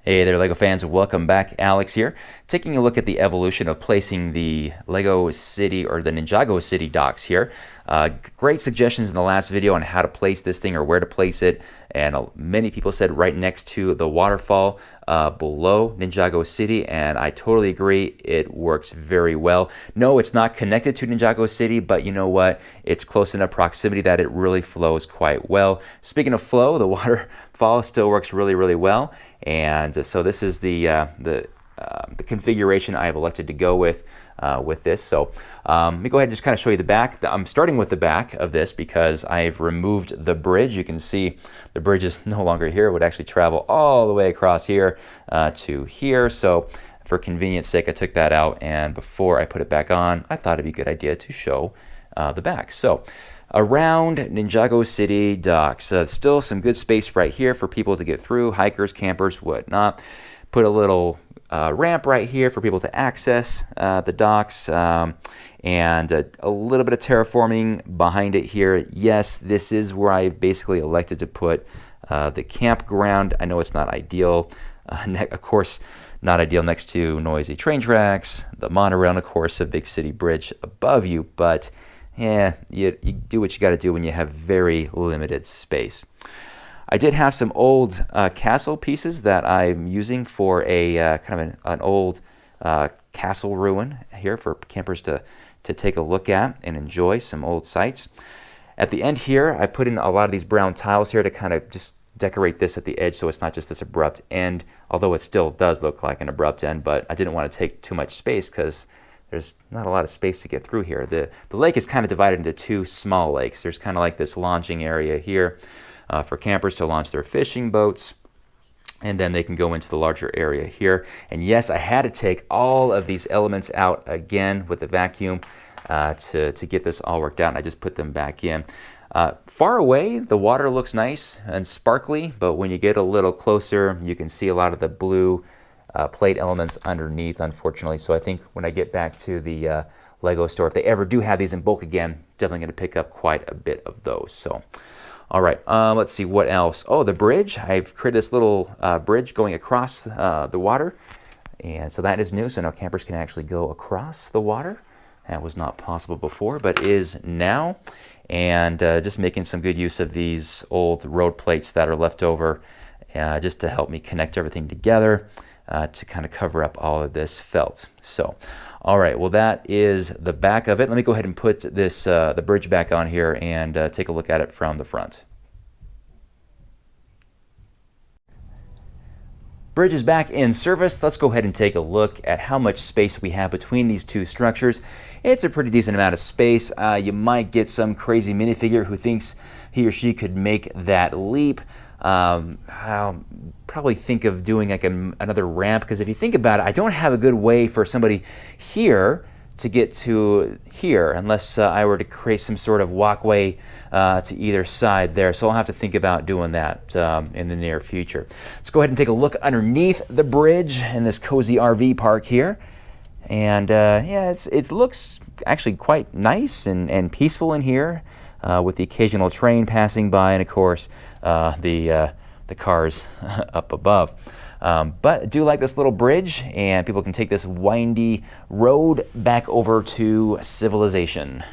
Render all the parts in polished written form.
Hey there, LEGO fans. Welcome back. Alex here, taking a look at the evolution of placing the LEGO City or the Ninjago City Docks here. Great suggestions in the last video on how to place this thing or where to place it. And many people said right next to the waterfall below Ninjago City, and I totally agree. It works very well. No, it's not connected to Ninjago City, but you know what? It's close enough proximity that it really flows quite well. Speaking of flow, the waterfall still works really, really well. And so this is the configuration I've elected to go with this. So let me go ahead and just kind of show you the back. I'm starting with the back of this because I've removed the bridge. You can see the bridge is no longer here. It would actually travel all the way across here to here. So for convenience sake, I took that out. And before I put it back on, I thought it'd be a good idea to show the back. So around Ninjago City Docks, still some good space right here for people to get through, hikers, campers, whatnot. Put a little ramp right here for people to access the docks, and a little bit of terraforming behind it here. Yes, this is where I basically elected to put the campground. I know it's not ideal, of course, not ideal next to noisy train tracks, the monorail, and of course a big city bridge above you, but yeah, you do what you got to do when you have very limited space. I did have some old castle pieces that I'm using for a kind of an old castle ruin here for campers to take a look at and enjoy some old sites. At the end here, I put in a lot of these brown tiles here to kind of just decorate this at the edge so it's not just this abrupt end, although it still does look like an abrupt end, but I didn't want to take too much space because there's not a lot of space to get through here. The lake is kind of divided into two small lakes. There's kind of like this launching area here for campers to launch their fishing boats, and then they can go into the larger area here. And yes, I had to take all of these elements out again with the vacuum to get this all worked out, and I just put them back in. Far away, the water looks nice and sparkly, but when you get a little closer, you can see a lot of the blue plate elements underneath, unfortunately. So I think when I get back to the Lego store, if they ever do have these in bulk again, definitely going to pick up quite a bit of those. So, all right, let's see what else. Oh, the bridge. I've created this little bridge going across the water, and so that is new. So now campers can actually go across the water. That was not possible before, but is now. And just making some good use of these old road plates that are left over just to help me connect everything together. To kind of cover up all of this felt. So, all right, well, that is the back of it. Let me go ahead and put this the bridge back on here and take a look at it from the front. Bridge is back in service. Let's go ahead and take a look at how much space we have between these two structures. It's a pretty decent amount of space. You might get some crazy minifigure who thinks he or she could make that leap. I'll probably think of doing like another ramp, because if you think about it, I don't have a good way for somebody here to get to here unless I were to create some sort of walkway to either side there. So I'll have to think about doing that in the near future. Let's go ahead and take a look underneath the bridge in this cozy RV park here. And yeah, it looks actually quite nice and peaceful in here, with the occasional train passing by, and of course the cars up above. But I do like this little bridge, and people can take this windy road back over to civilization.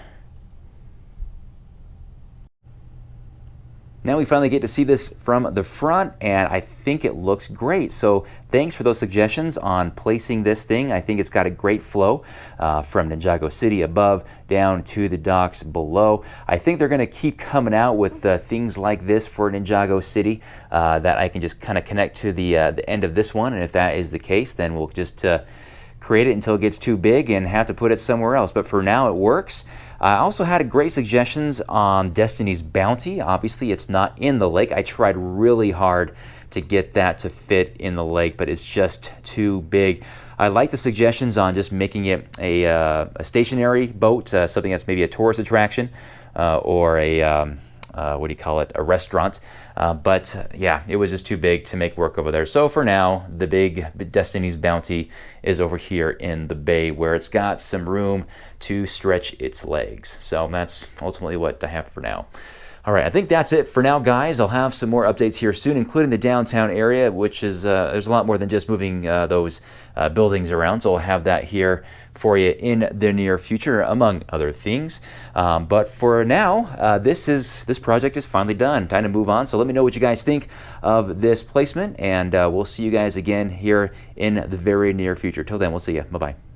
Now we finally get to see this from the front, and I think it looks great. So thanks for those suggestions on placing this thing. I think it's got a great flow from Ninjago City above down to the docks below. I think they're going to keep coming out with things like this for Ninjago City that I can just kind of connect to the end of this one. And if that is the case, then we'll just create it until it gets too big and have to put it somewhere else. But for now, it works. I also had great suggestions on Destiny's Bounty. Obviously, it's not in the lake. I tried really hard to get that to fit in the lake, but it's just too big. I like the suggestions on just making it a stationary boat, something that's maybe a tourist attraction or a what do you call it, a restaurant. But yeah, it was just too big to make work over there. So for now, the big Destiny's Bounty is over here in the bay, where it's got some room to stretch its legs. So that's ultimately what I have for now. All right, I think that's it for now, guys. I'll have some more updates here soon, including the downtown area, which is there's a lot more than just moving those buildings around. So I'll have that here for you in the near future, among other things. But for now, this project is finally done. Time to move on. So let me know what you guys think of this placement, and we'll see you guys again here in the very near future. Till then, we'll see you. Bye-bye.